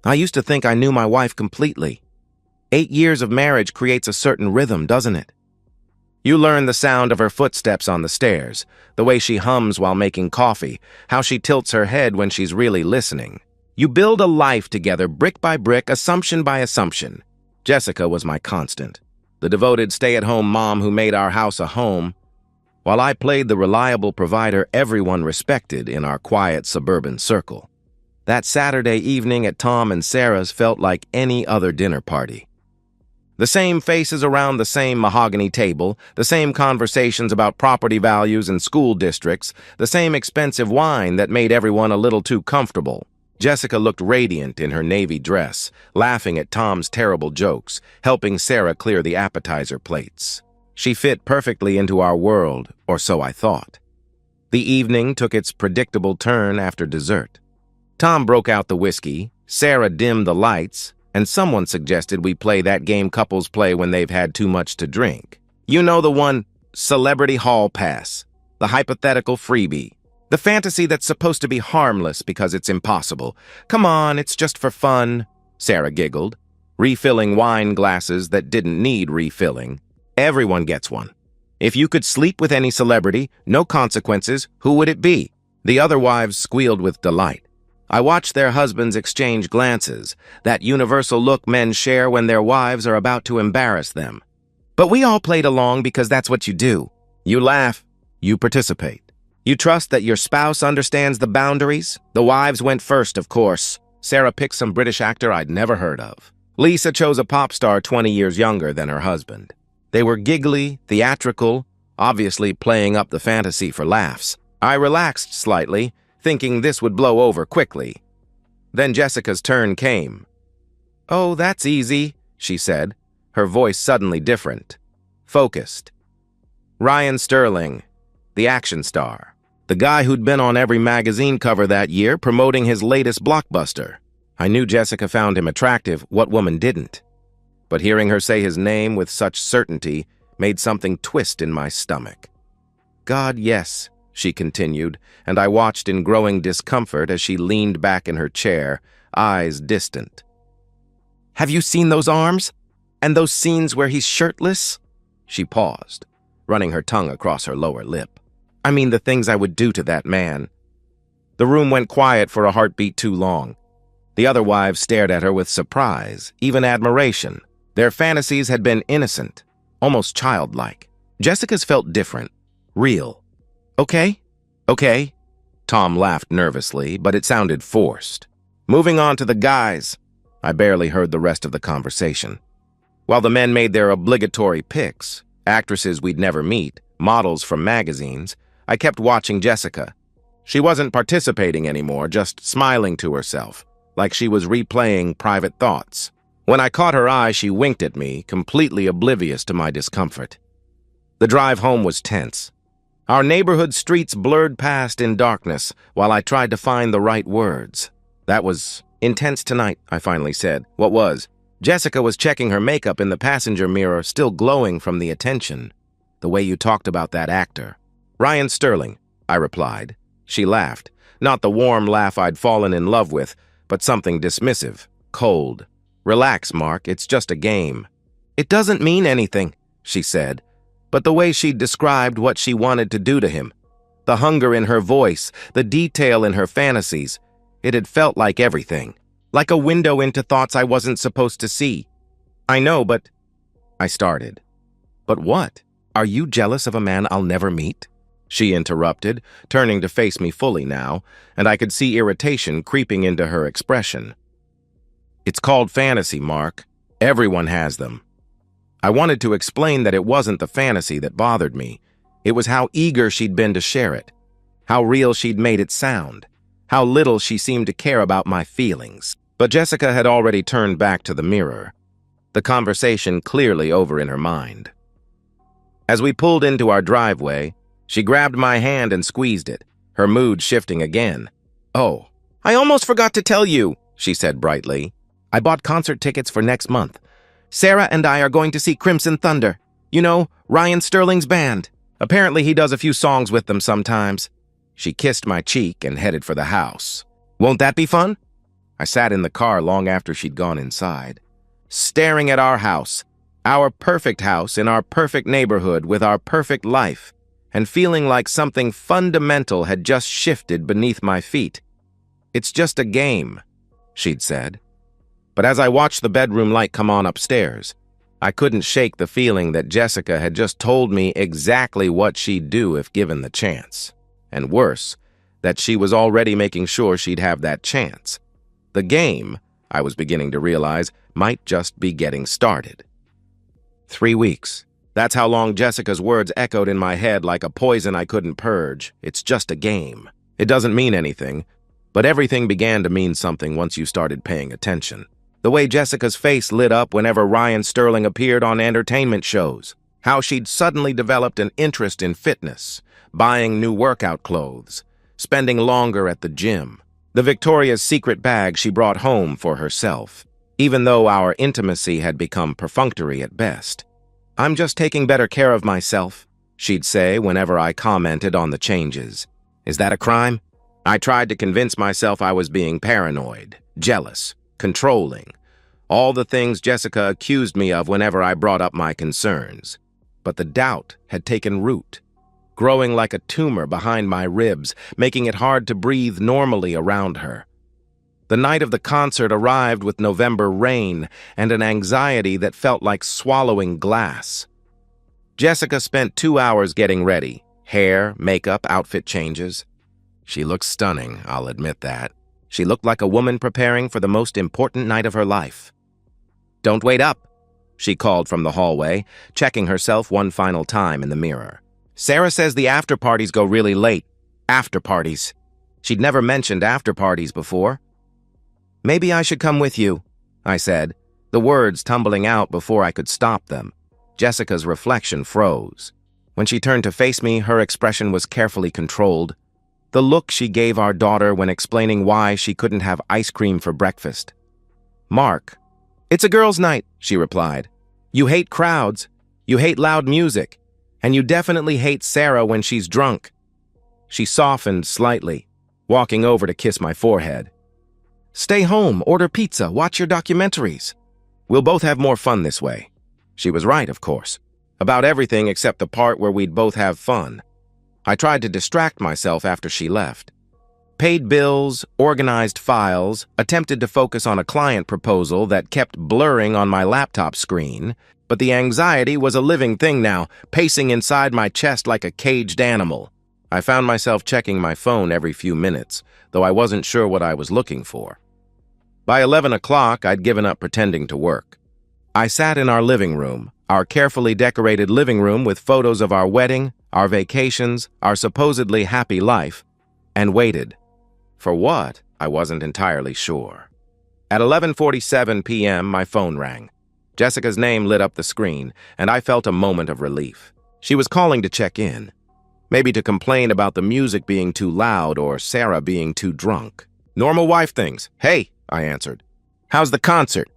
I used to think I knew my wife completely. 8 years of marriage creates a certain rhythm, doesn't it? You learn the sound of her footsteps on the stairs, the way she hums while making coffee, how she tilts her head when she's really listening. You build a life together, brick by brick, assumption by assumption. Jessica was my constant, the devoted stay-at-home mom who made our house a home. While I played the reliable provider everyone respected in our quiet suburban circle. That Saturday evening at Tom and Sarah's felt like any other dinner party. The same faces around the same mahogany table, the same conversations about property values and school districts, the same expensive wine that made everyone a little too comfortable. Jessica looked radiant in her navy dress, laughing at Tom's terrible jokes, helping Sarah clear the appetizer plates. She fit perfectly into our world, or so I thought. The evening took its predictable turn after dessert. Tom broke out the whiskey, Sarah dimmed the lights, and someone suggested we play that game couples play when they've had too much to drink. You know the one, Celebrity Hall Pass, the hypothetical freebie, the fantasy that's supposed to be harmless because it's impossible. Come on, it's just for fun, Sarah giggled, refilling wine glasses that didn't need refilling. Everyone gets one. If you could sleep with any celebrity, no consequences, who would it be? The other wives squealed with delight. I watched their husbands exchange glances, that universal look men share when their wives are about to embarrass them. But we all played along because that's what you do. You laugh, you participate. You trust that your spouse understands the boundaries. The wives went first, of course. Sarah picked some British actor I'd never heard of. Lisa chose a pop star 20 years younger than her husband. They were giggly, theatrical, obviously playing up the fantasy for laughs. I relaxed slightly, thinking this would blow over quickly. Then Jessica's turn came. "Oh, that's easy," she said, her voice suddenly different, focused. Ryan Sterling, the action star, the guy who'd been on every magazine cover that year promoting his latest blockbuster. I knew Jessica found him attractive, what woman didn't? But hearing her say his name with such certainty made something twist in my stomach. "God, yes," she continued, and I watched in growing discomfort as she leaned back in her chair, eyes distant. "Have you seen those arms? And those scenes where he's shirtless?" She paused, running her tongue across her lower lip. "I mean the things I would do to that man." The room went quiet for a heartbeat too long. The other wives stared at her with surprise, even admiration. Their fantasies had been innocent, almost childlike. Jessica's felt different, real. Okay. Tom laughed nervously, but it sounded forced. Moving on to the guys. I barely heard the rest of the conversation. While the men made their obligatory picks, actresses we'd never meet, models from magazines, I kept watching Jessica. She wasn't participating anymore, just smiling to herself, like she was replaying private thoughts. When I caught her eye, she winked at me, completely oblivious to my discomfort. The drive home was tense. Our neighborhood streets blurred past in darkness while I tried to find the right words. "That was intense tonight," I finally said. "What was?" Jessica was checking her makeup in the passenger mirror, still glowing from the attention. "The way you talked about that actor." "Ryan Sterling," I replied. She laughed, not the warm laugh I'd fallen in love with, but something dismissive, cold. "Relax, Mark, it's just a game." "It doesn't mean anything," she said. But the way she described what she wanted to do to him, the hunger in her voice, the detail in her fantasies, it had felt like everything, like a window into thoughts I wasn't supposed to see. "I know, but—" I started. "But what? Are you jealous of a man I'll never meet?" She interrupted, turning to face me fully now, and I could see irritation creeping into her expression. "It's called fantasy, Mark. Everyone has them." I wanted to explain that it wasn't the fantasy that bothered me. It was how eager she'd been to share it, how real she'd made it sound, how little she seemed to care about my feelings. But Jessica had already turned back to the mirror, the conversation clearly over in her mind. As we pulled into our driveway, she grabbed my hand and squeezed it, her mood shifting again. "Oh, I almost forgot to tell you," she said brightly. "I bought concert tickets for next month. Sarah and I are going to see Crimson Thunder. You know, Ryan Sterling's band. Apparently he does a few songs with them sometimes." She kissed my cheek and headed for the house. "Won't that be fun?" I sat in the car long after she'd gone inside, staring at our perfect house in our perfect neighborhood with our perfect life, and feeling like something fundamental had just shifted beneath my feet. "It's just a game," she'd said. But as I watched the bedroom light come on upstairs, I couldn't shake the feeling that Jessica had just told me exactly what she'd do if given the chance. And worse, that she was already making sure she'd have that chance. The game, I was beginning to realize, might just be getting started. 3 weeks. That's how long Jessica's words echoed in my head like a poison I couldn't purge. It's just a game. It doesn't mean anything, but everything began to mean something once you started paying attention. The way Jessica's face lit up whenever Ryan Sterling appeared on entertainment shows. How she'd suddenly developed an interest in fitness, buying new workout clothes, spending longer at the gym. The Victoria's Secret bag she brought home for herself, even though our intimacy had become perfunctory at best. "I'm just taking better care of myself," she'd say whenever I commented on the changes. Is that a crime? I tried to convince myself I was being paranoid, jealous, controlling, all the things Jessica accused me of whenever I brought up my concerns. But the doubt had taken root, growing like a tumor behind my ribs, making it hard to breathe normally around her. The night of the concert arrived with November rain and an anxiety that felt like swallowing glass. Jessica spent 2 hours getting ready, hair, makeup, outfit changes. She looked stunning, I'll admit that. She looked like a woman preparing for the most important night of her life. "Don't wait up," she called from the hallway, checking herself one final time in the mirror. "Sarah says the after-parties go really late." After-parties. She'd never mentioned after-parties before. "Maybe I should come with you," I said, the words tumbling out before I could stop them. Jessica's reflection froze. When she turned to face me, her expression was carefully controlled. The look she gave our daughter when explaining why she couldn't have ice cream for breakfast. "Mark, it's a girls' night," she replied. "You hate crowds, you hate loud music, and you definitely hate Sarah when she's drunk." She softened slightly, walking over to kiss my forehead. "Stay home, order pizza, watch your documentaries. We'll both have more fun this way." She was right, of course, about everything except the part where we'd both have fun. I tried to distract myself after she left. Paid bills, organized files, attempted to focus on a client proposal that kept blurring on my laptop screen, but the anxiety was a living thing now, pacing inside my chest like a caged animal. I found myself checking my phone every few minutes, though I wasn't sure what I was looking for. By 11 o'clock, I'd given up pretending to work. I sat in our living room, our carefully decorated living room with photos of our wedding, our vacations, our supposedly happy life, and waited. For what? I wasn't entirely sure. At 11:47 p.m., my phone rang. Jessica's name lit up the screen, and I felt a moment of relief. She was calling to check in, maybe to complain about the music being too loud or Sarah being too drunk. Normal wife things. "Hey," I answered. "How's the concert?"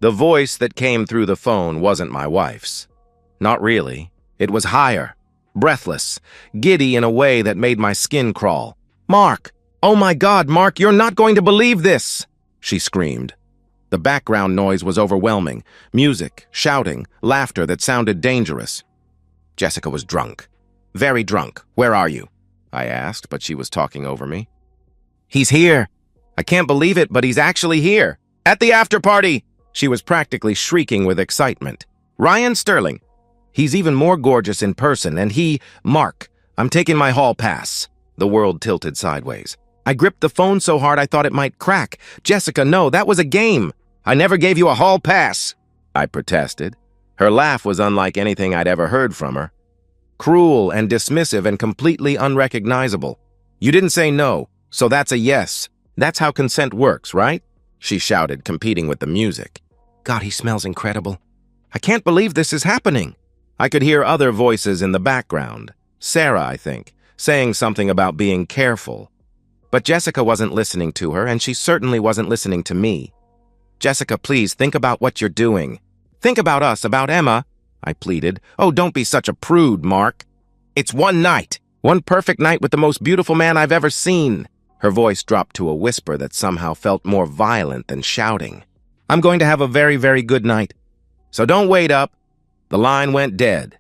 The voice that came through the phone wasn't my wife's. Not really. It was higher, breathless, giddy in a way that made my skin crawl. "Mark! Oh my God, Mark, you're not going to believe this!" she screamed. The background noise was overwhelming. Music, shouting, laughter that sounded dangerous. Jessica was drunk. Very drunk. "Where are you?" I asked, but she was talking over me. "He's here. I can't believe it, but he's actually here. At the after-party!" She was practically shrieking with excitement. "Ryan Sterling. He's even more gorgeous in person, and Mark, I'm taking my hall pass." The world tilted sideways. I gripped the phone so hard I thought it might crack. "Jessica, no, that was a game. I never gave you a hall pass," I protested. Her laugh was unlike anything I'd ever heard from her. Cruel and dismissive and completely unrecognizable. "You didn't say no, so that's a yes. That's how consent works, right?" she shouted, competing with the music. "God, he smells incredible. I can't believe this is happening." I could hear other voices in the background. Sarah, I think, saying something about being careful. But Jessica wasn't listening to her, and she certainly wasn't listening to me. "Jessica, please, think about what you're doing. Think about us, about Emma," I pleaded. "Oh, don't be such a prude, Mark. It's one night. One perfect night with the most beautiful man I've ever seen." Her voice dropped to a whisper that somehow felt more violent than shouting. "I'm going to have a very, very good night. So don't wait up." The line went dead.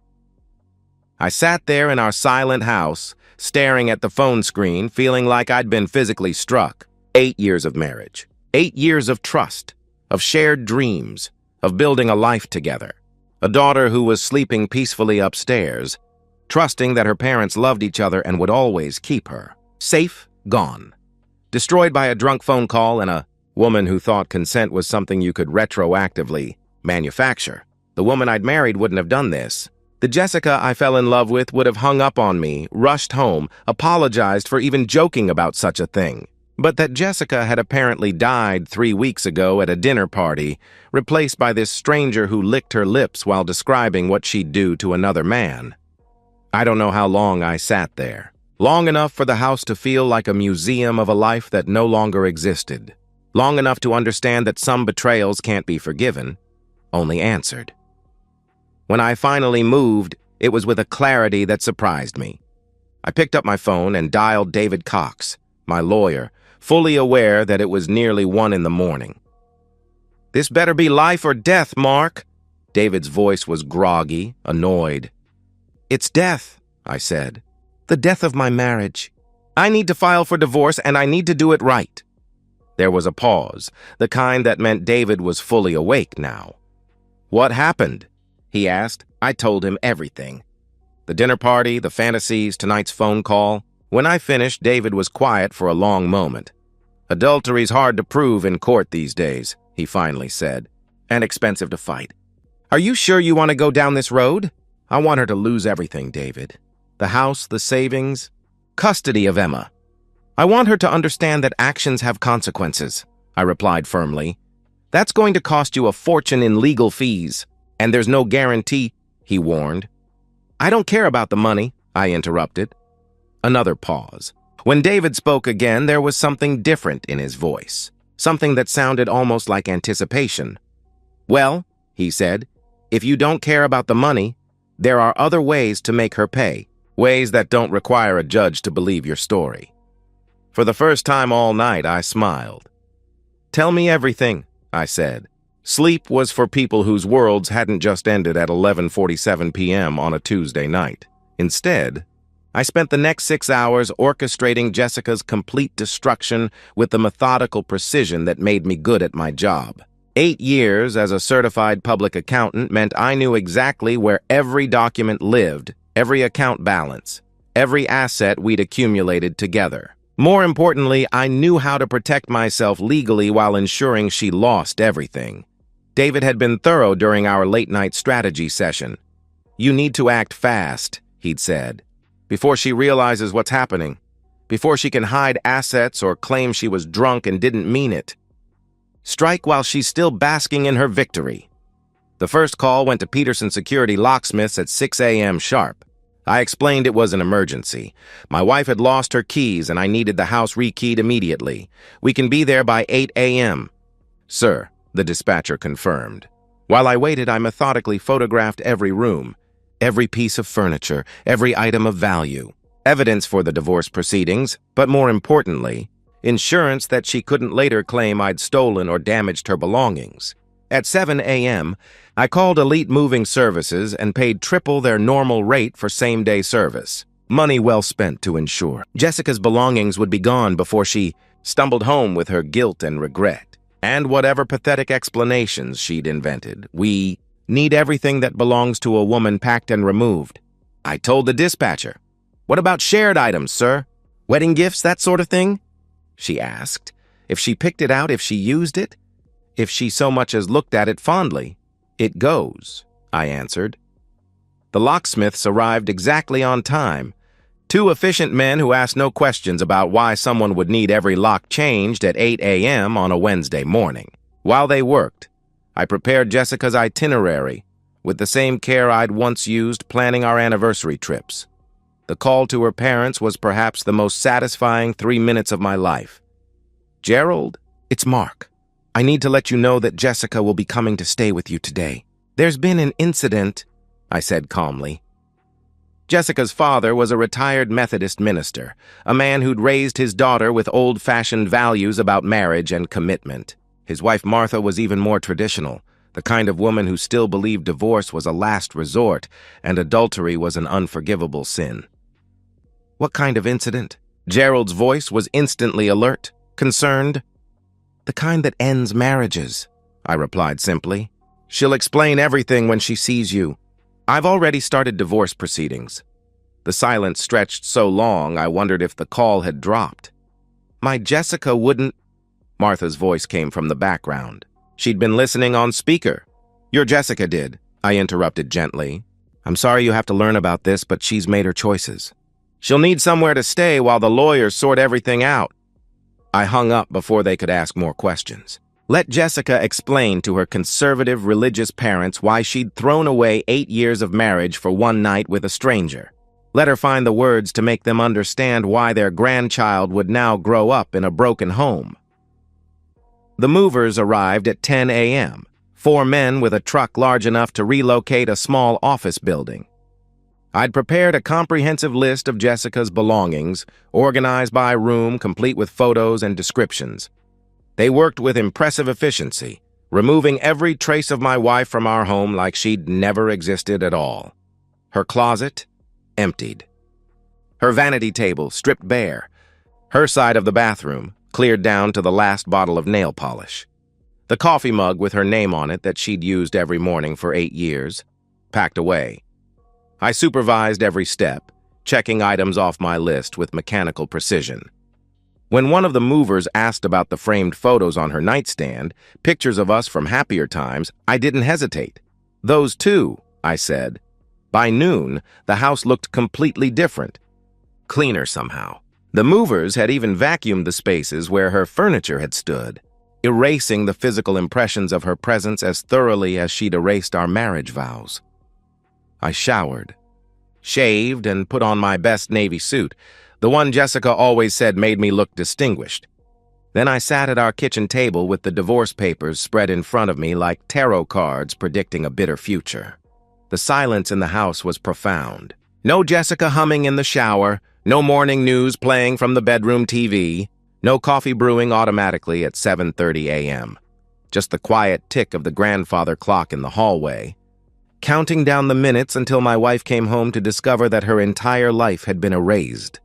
I sat there in our silent house, staring at the phone screen, feeling like I'd been physically struck. 8 years of marriage. 8 years of trust, of shared dreams, of building a life together. A daughter who was sleeping peacefully upstairs, trusting that her parents loved each other and would always keep her. Safe, gone. Destroyed by a drunk phone call and a woman who thought consent was something you could retroactively manufacture. The woman I'd married wouldn't have done this. The Jessica I fell in love with would have hung up on me, rushed home, apologized for even joking about such a thing. But that Jessica had apparently died 3 weeks ago at a dinner party, replaced by this stranger who licked her lips while describing what she'd do to another man. I don't know how long I sat there. Long enough for the house to feel like a museum of a life that no longer existed. Long enough to understand that some betrayals can't be forgiven, only answered. When I finally moved, it was with a clarity that surprised me. I picked up my phone and dialed David Cox, my lawyer, fully aware that it was nearly 1 in the morning. "This better be life or death, Mark." David's voice was groggy, annoyed. "It's death," I said. "The death of my marriage. I need to file for divorce, and I need to do it right." There was a pause, the kind that meant David was fully awake now. "What happened?" he asked. I told him everything. The dinner party, the fantasies, tonight's phone call. When I finished, David was quiet for a long moment. "Adultery's hard to prove in court these days," he finally said, "and expensive to fight. Are you sure you want to go down this road?" "I want her to lose everything, David. The house, the savings, custody of Emma. I want her to understand that actions have consequences," I replied firmly. "That's going to cost you a fortune in legal fees. And there's no guarantee," he warned. "I don't care about the money," I interrupted. Another pause. When David spoke again, there was something different in his voice, something that sounded almost like anticipation. "Well," he said, "if you don't care about the money, there are other ways to make her pay, ways that don't require a judge to believe your story." For the first time all night, I smiled. "Tell me everything," I said. Sleep was for people whose worlds hadn't just ended at 11:47 p.m. on a Tuesday night. Instead, I spent the next 6 hours orchestrating Jessica's complete destruction with the methodical precision that made me good at my job. 8 years as a certified public accountant meant I knew exactly where every document lived, every account balance, every asset we'd accumulated together. More importantly, I knew how to protect myself legally while ensuring she lost everything. David had been thorough during our late-night strategy session. "You need to act fast," he'd said, "before she realizes what's happening, before she can hide assets or claim she was drunk and didn't mean it. Strike while she's still basking in her victory." The first call went to Peterson Security Locksmiths at 6 a.m. sharp. I explained it was an emergency. My wife had lost her keys and I needed the house rekeyed immediately. "We can be there by 8 a.m. "Sir," the dispatcher confirmed. While I waited, I methodically photographed every room, every piece of furniture, every item of value. Evidence for the divorce proceedings, but more importantly, insurance that she couldn't later claim I'd stolen or damaged her belongings. At 7 a.m., I called Elite Moving Services and paid triple their normal rate for same-day service. Money well spent to ensure Jessica's belongings would be gone before she stumbled home with her guilt and regret. And whatever pathetic explanations she'd invented. "We need everything that belongs to a woman packed and removed." I told the dispatcher. "What about shared items, sir? Wedding gifts, that sort of thing?" she asked. "If she picked it out, if she used it, if she so much as looked at it fondly." "It goes," I answered. The locksmiths arrived exactly on time. 2 efficient men who asked no questions about why someone would need every lock changed at 8 a.m. on a Wednesday morning. While they worked, I prepared Jessica's itinerary with the same care I'd once used planning our anniversary trips. The call to her parents was perhaps the most satisfying 3 minutes of my life. "Gerald, it's Mark. I need to let you know that Jessica will be coming to stay with you today. There's been an incident," I said calmly. Jessica's father was a retired Methodist minister, a man who'd raised his daughter with old-fashioned values about marriage and commitment. His wife Martha was even more traditional, the kind of woman who still believed divorce was a last resort and adultery was an unforgivable sin. What kind of incident? Gerald's voice was instantly alert, concerned. The kind that ends marriages, I replied simply. She'll explain everything when she sees you. I've already started divorce proceedings. The silence stretched so long I wondered if the call had dropped. My Jessica wouldn't... Martha's voice came from the background. She'd been listening on speaker. Your Jessica did, I interrupted gently. I'm sorry you have to learn about this, but she's made her choices. She'll need somewhere to stay while the lawyers sort everything out. I hung up before they could ask more questions. Let Jessica explain to her conservative religious parents why she'd thrown away 8 years of marriage for one night with a stranger. Let her find the words to make them understand why their grandchild would now grow up in a broken home. The movers arrived at 10 a.m., 4 men with a truck large enough to relocate a small office building. I'd prepared a comprehensive list of Jessica's belongings, organized by room, complete with photos and descriptions. They worked with impressive efficiency, removing every trace of my wife from our home like she'd never existed at all. Her closet, emptied. Her vanity table, stripped bare. Her side of the bathroom, cleared down to the last bottle of nail polish. The coffee mug with her name on it that she'd used every morning for 8 years, packed away. I supervised every step, checking items off my list with mechanical precision. When one of the movers asked about the framed photos on her nightstand, pictures of us from happier times, I didn't hesitate. Those too, I said. By noon, the house looked completely different. Cleaner somehow. The movers had even vacuumed the spaces where her furniture had stood, erasing the physical impressions of her presence as thoroughly as she'd erased our marriage vows. I showered, shaved, and put on my best navy suit, the one Jessica always said made me look distinguished. Then I sat at our kitchen table with the divorce papers spread in front of me like tarot cards predicting a bitter future. The silence in the house was profound. No Jessica humming in the shower, no morning news playing from the bedroom TV, no coffee brewing automatically at 7:30 a.m. Just the quiet tick of the grandfather clock in the hallway, counting down the minutes until my wife came home to discover that her entire life had been erased.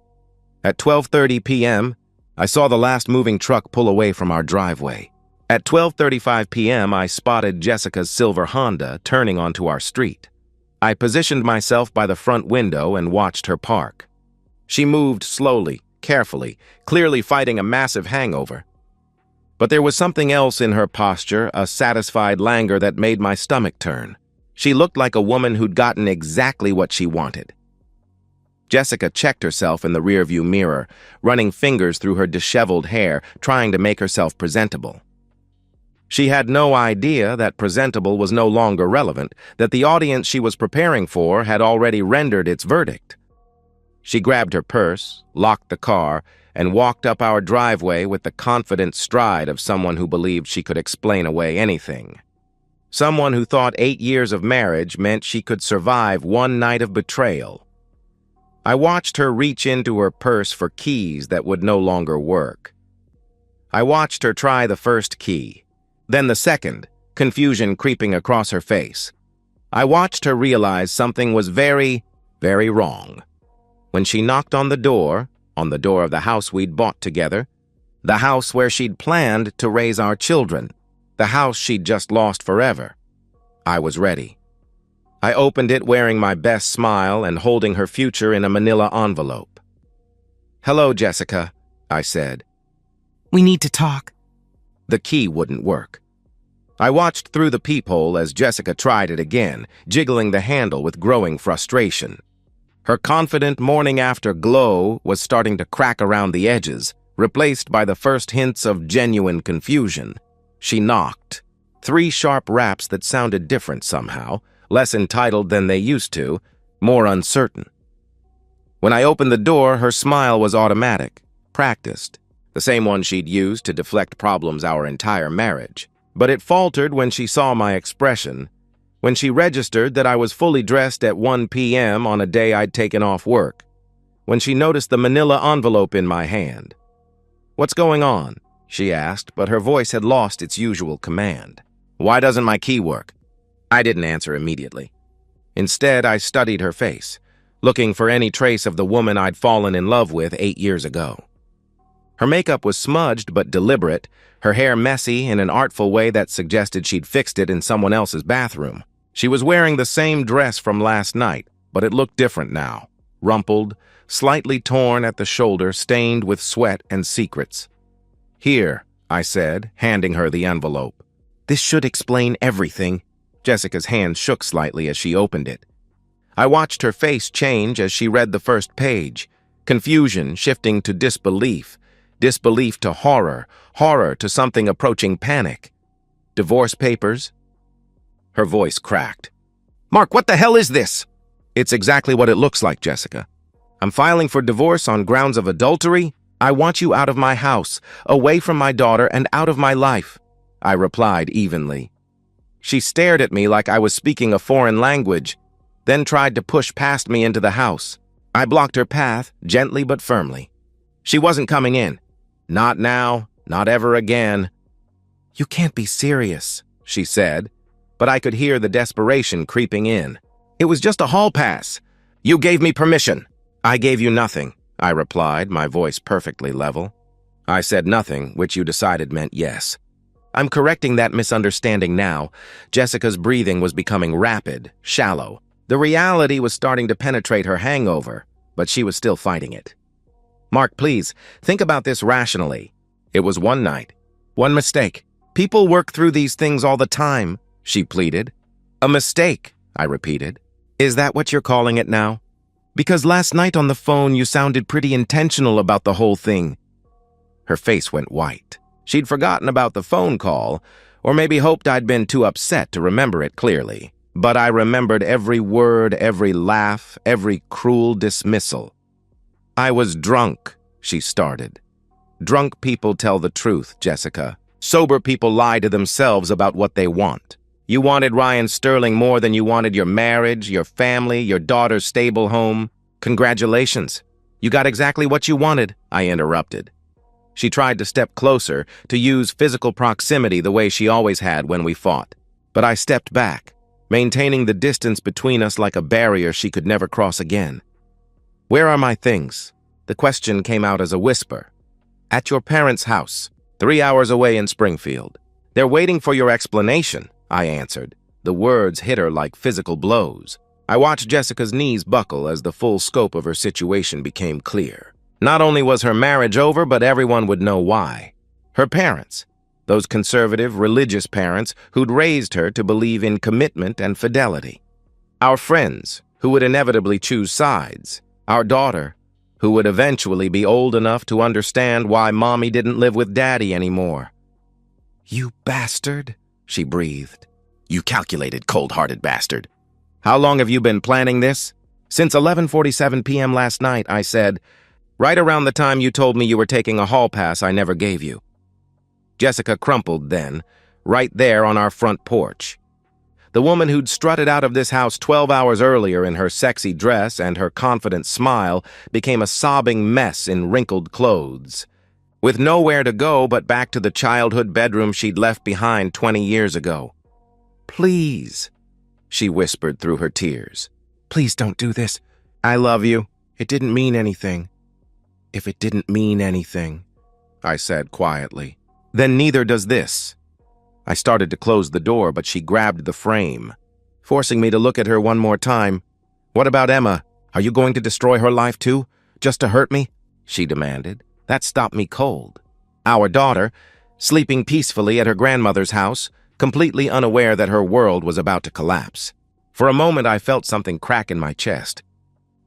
At 12:30 p.m., I saw the last moving truck pull away from our driveway. At 12:35 p.m., I spotted Jessica's silver Honda turning onto our street. I positioned myself by the front window and watched her park. She moved slowly, carefully, clearly fighting a massive hangover. But there was something else in her posture, a satisfied languor that made my stomach turn. She looked like a woman who'd gotten exactly what she wanted. Jessica checked herself in the rearview mirror, running fingers through her disheveled hair, trying to make herself presentable. She had no idea that presentable was no longer relevant, that the audience she was preparing for had already rendered its verdict. She grabbed her purse, locked the car, and walked up our driveway with the confident stride of someone who believed she could explain away anything. Someone who thought 8 years of marriage meant she could survive one night of betrayal. I watched her reach into her purse for keys that would no longer work. I watched her try the first key, then the second, confusion creeping across her face. I watched her realize something was very, very wrong. When she knocked on the door of the house we'd bought together, the house where she'd planned to raise our children, the house she'd just lost forever, I was ready. I opened it wearing my best smile and holding her future in a manila envelope. "Hello, Jessica," I said. "We need to talk." The key wouldn't work. I watched through the peephole as Jessica tried it again, jiggling the handle with growing frustration. Her confident morning-after glow was starting to crack around the edges, replaced by the first hints of genuine confusion. She knocked. 3 sharp raps that sounded different somehow, less entitled than they used to, more uncertain. When I opened the door, her smile was automatic, practiced, the same one she'd used to deflect problems our entire marriage. But it faltered when she saw my expression, when she registered that I was fully dressed at 1 p.m. on a day I'd taken off work, when she noticed the manila envelope in my hand. "What's going on?" she asked, but her voice had lost its usual command. "Why doesn't my key work?" I didn't answer immediately. Instead, I studied her face, looking for any trace of the woman I'd fallen in love with 8 years ago. Her makeup was smudged but deliberate, her hair messy in an artful way that suggested she'd fixed it in someone else's bathroom. She was wearing the same dress from last night, but it looked different now. Rumpled, slightly torn at the shoulder, stained with sweat and secrets. "Here," I said, handing her the envelope. "This should explain everything." Jessica's hand shook slightly as she opened it. I watched her face change as she read the first page, confusion shifting to disbelief, disbelief to horror, horror to something approaching panic. "Divorce papers?" Her voice cracked. "Mark, what the hell is this?" "It's exactly what it looks like, Jessica. I'm filing for divorce on grounds of adultery. I want you out of my house, away from my daughter, and out of my life," I replied evenly. She stared at me like I was speaking a foreign language, then tried to push past me into the house. I blocked her path, gently but firmly. She wasn't coming in. Not now, not ever again. "You can't be serious," she said, but I could hear the desperation creeping in. "It was just a hall pass. You gave me permission." "I gave you nothing," I replied, my voice perfectly level. "I said nothing, which you decided meant yes." I'm correcting that misunderstanding now. Jessica's breathing was becoming rapid, shallow. The reality was starting to penetrate her hangover, but she was still fighting it. "Mark, please, think about this rationally. It was one night, one mistake. People work through these things all the time," she pleaded. "A mistake," I repeated. "Is that what you're calling it now? Because last night on the phone you sounded pretty intentional about the whole thing." Her face went white. She'd forgotten about the phone call, or maybe hoped I'd been too upset to remember it clearly. But I remembered every word, every laugh, every cruel dismissal. "I was drunk," she started. "Drunk people tell the truth, Jessica. Sober people lie to themselves about what they want. You wanted Ryan Sterling more than you wanted your marriage, your family, your daughter's stable home. Congratulations. You got exactly what you wanted," I interrupted. She tried to step closer, to use physical proximity the way she always had when we fought. But I stepped back, maintaining the distance between us like a barrier she could never cross again. "Where are my things?" The question came out as a whisper. "At your parents' house, 3 hours away in Springfield. They're waiting for your explanation," I answered. The words hit her like physical blows. I watched Jessica's knees buckle as the full scope of her situation became clear. Not only was her marriage over, but everyone would know why. Her parents, those conservative, religious parents who'd raised her to believe in commitment and fidelity. Our friends, who would inevitably choose sides. Our daughter, who would eventually be old enough to understand why Mommy didn't live with Daddy anymore. "You bastard," she breathed. "You calculated, cold-hearted bastard. How long have you been planning this?" "Since 11:47 p.m. last night," I said. "Right around the time you told me you were taking a hall pass I never gave you." Jessica crumpled then, right there on our front porch. The woman who'd strutted out of this house 12 hours earlier in her sexy dress and her confident smile became a sobbing mess in wrinkled clothes, with nowhere to go but back to the childhood bedroom she'd left behind 20 years ago. "Please," she whispered through her tears. "Please don't do this. I love you. It didn't mean anything." "If it didn't mean anything," I said quietly, "then neither does this." I started to close the door, but she grabbed the frame, forcing me to look at her one more time. "What about Emma? Are you going to destroy her life too, just to hurt me?" she demanded. That stopped me cold. Our daughter, sleeping peacefully at her grandmother's house, completely unaware that her world was about to collapse. For a moment, I felt something crack in my chest,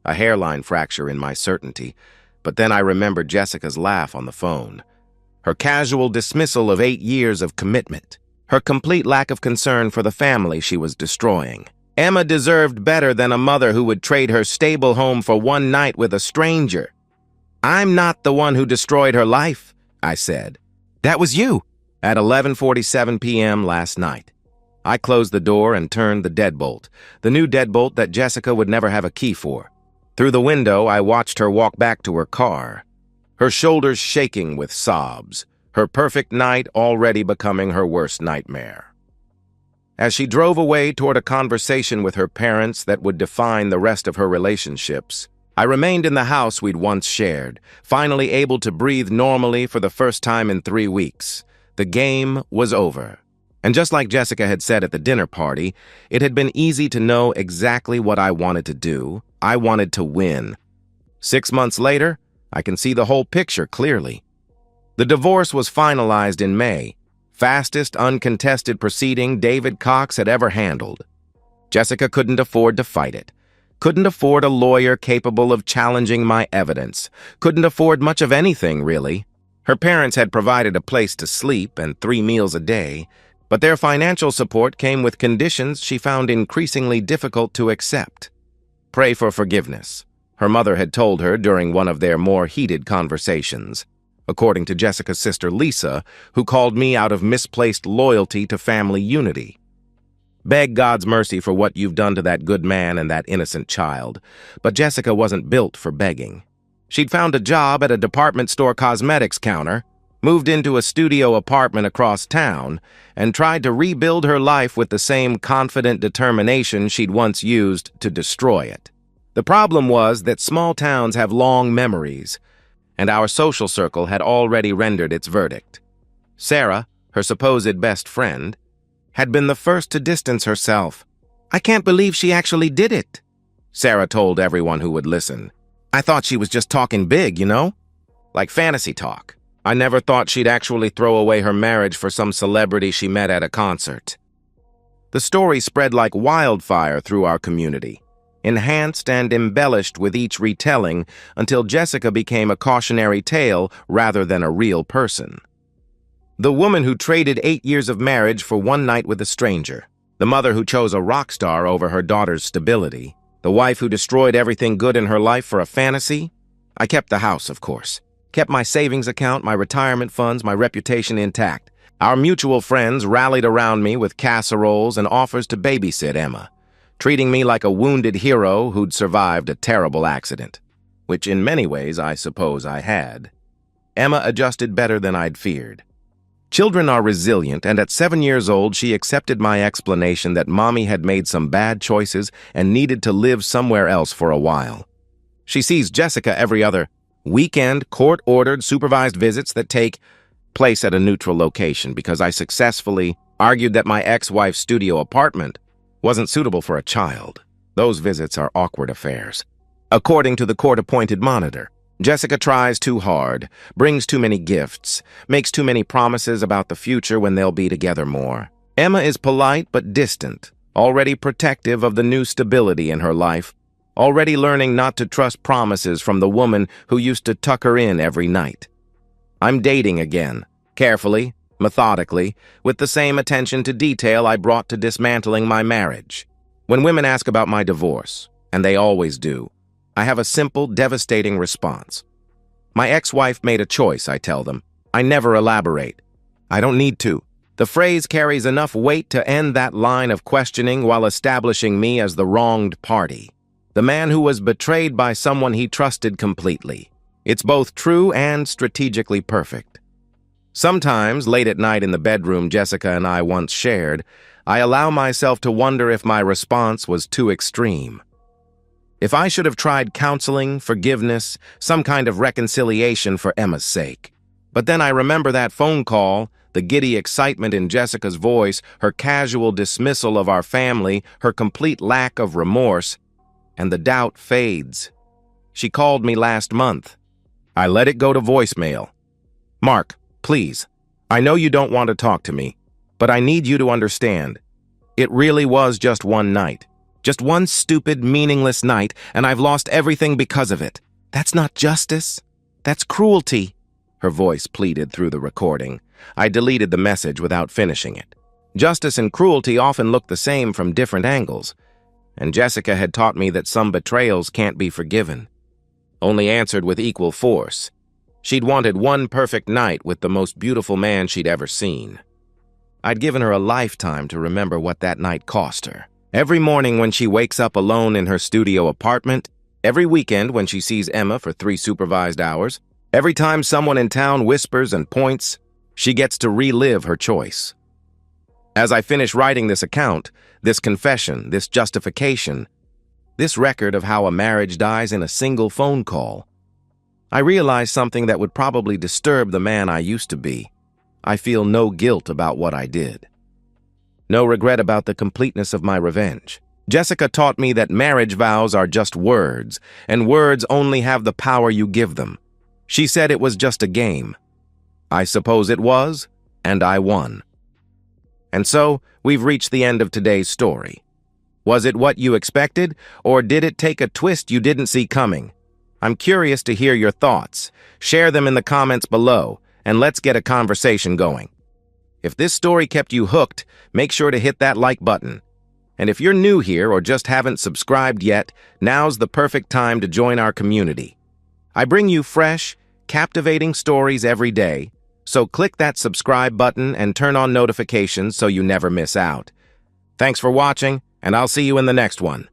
a hairline fracture in my certainty. But then I remembered Jessica's laugh on the phone, her casual dismissal of 8 years of commitment, her complete lack of concern for the family she was destroying. Emma deserved better than a mother who would trade her stable home for one night with a stranger. "I'm not the one who destroyed her life," I said. "That was you," at 11:47 p.m. last night. I closed the door and turned the deadbolt, the new deadbolt that Jessica would never have a key for. Through the window, I watched her walk back to her car, her shoulders shaking with sobs, her perfect night already becoming her worst nightmare. As she drove away toward a conversation with her parents that would define the rest of her relationships, I remained in the house we'd once shared, finally able to breathe normally for the first time in 3 weeks. The game was over. And just like Jessica had said at the dinner party, it had been easy to know exactly what I wanted to do. I wanted to win. 6 months later, I can see the whole picture clearly. The divorce was finalized in May, fastest uncontested proceeding David Cox had ever handled. Jessica couldn't afford to fight it, couldn't afford a lawyer capable of challenging my evidence, couldn't afford much of anything, really. Her parents had provided a place to sleep and 3 meals a day, but their financial support came with conditions she found increasingly difficult to accept. Pray for forgiveness, her mother had told her during one of their more heated conversations, according to Jessica's sister Lisa, who called me out of misplaced loyalty to family unity. Beg God's mercy for what you've done to that good man and that innocent child, but Jessica wasn't built for begging. She'd found a job at a department store cosmetics counter, moved into a studio apartment across town, and tried to rebuild her life with the same confident determination she'd once used to destroy it. The problem was that small towns have long memories, and our social circle had already rendered its verdict. Sarah, her supposed best friend, had been the first to distance herself. "I can't believe she actually did it," Sarah told everyone who would listen. "I thought she was just talking big, you know? Like fantasy talk. I never thought she'd actually throw away her marriage for some celebrity she met at a concert." The story spread like wildfire through our community, enhanced and embellished with each retelling until Jessica became a cautionary tale rather than a real person. The woman who traded 8 years of marriage for one night with a stranger, the mother who chose a rock star over her daughter's stability, the wife who destroyed everything good in her life for a fantasy. I kept the house, of course. Kept my savings account, my retirement funds, my reputation intact. Our mutual friends rallied around me with casseroles and offers to babysit Emma, treating me like a wounded hero who'd survived a terrible accident, which in many ways I suppose I had. Emma adjusted better than I'd feared. Children are resilient, and at 7 years old, she accepted my explanation that Mommy had made some bad choices and needed to live somewhere else for a while. She sees Jessica every other weekend, court-ordered, supervised visits that take place at a neutral location because I successfully argued that my ex-wife's studio apartment wasn't suitable for a child. Those visits are awkward affairs. According to the court-appointed monitor, Jessica tries too hard, brings too many gifts, makes too many promises about the future when they'll be together more. Emma is polite but distant, already protective of the new stability in her life, already learning not to trust promises from the woman who used to tuck her in every night. I'm dating again, carefully, methodically, with the same attention to detail I brought to dismantling my marriage. When women ask about my divorce, and they always do, I have a simple, devastating response. My ex-wife made a choice, I tell them. I never elaborate. I don't need to. The phrase carries enough weight to end that line of questioning while establishing me as the wronged party, the man who was betrayed by someone he trusted completely. It's both true and strategically perfect. Sometimes, late at night in the bedroom Jessica and I once shared, I allow myself to wonder if my response was too extreme. If I should have tried counseling, forgiveness, some kind of reconciliation for Emma's sake. But then I remember that phone call, the giddy excitement in Jessica's voice, her casual dismissal of our family, her complete lack of remorse, and the doubt fades. She called me last month. I let it go to voicemail. "Mark, please, I know you don't want to talk to me, but I need you to understand. It really was just one night. Just one stupid, meaningless night, and I've lost everything because of it. That's not justice. That's cruelty," her voice pleaded through the recording. I deleted the message without finishing it. Justice and cruelty often look the same from different angles, and Jessica had taught me that some betrayals can't be forgiven, only answered with equal force. She'd wanted one perfect night with the most beautiful man she'd ever seen. I'd given her a lifetime to remember what that night cost her. Every morning when she wakes up alone in her studio apartment, every weekend when she sees Emma for 3 supervised hours, every time someone in town whispers and points, she gets to relive her choice. As I finish writing this account, this confession, this justification, this record of how a marriage dies in a single phone call, I realize something that would probably disturb the man I used to be. I feel no guilt about what I did. No regret about the completeness of my revenge. Jessica taught me that marriage vows are just words, and words only have the power you give them. She said it was just a game. I suppose it was, and I won. And so, we've reached the end of today's story. Was it what you expected, or did it take a twist you didn't see coming? I'm curious to hear your thoughts. Share them in the comments below, and let's get a conversation going. If this story kept you hooked, make sure to hit that like button. And if you're new here or just haven't subscribed yet, now's the perfect time to join our community. I bring you fresh, captivating stories every day, so click that subscribe button and turn on notifications so you never miss out. Thanks for watching, and I'll see you in the next one.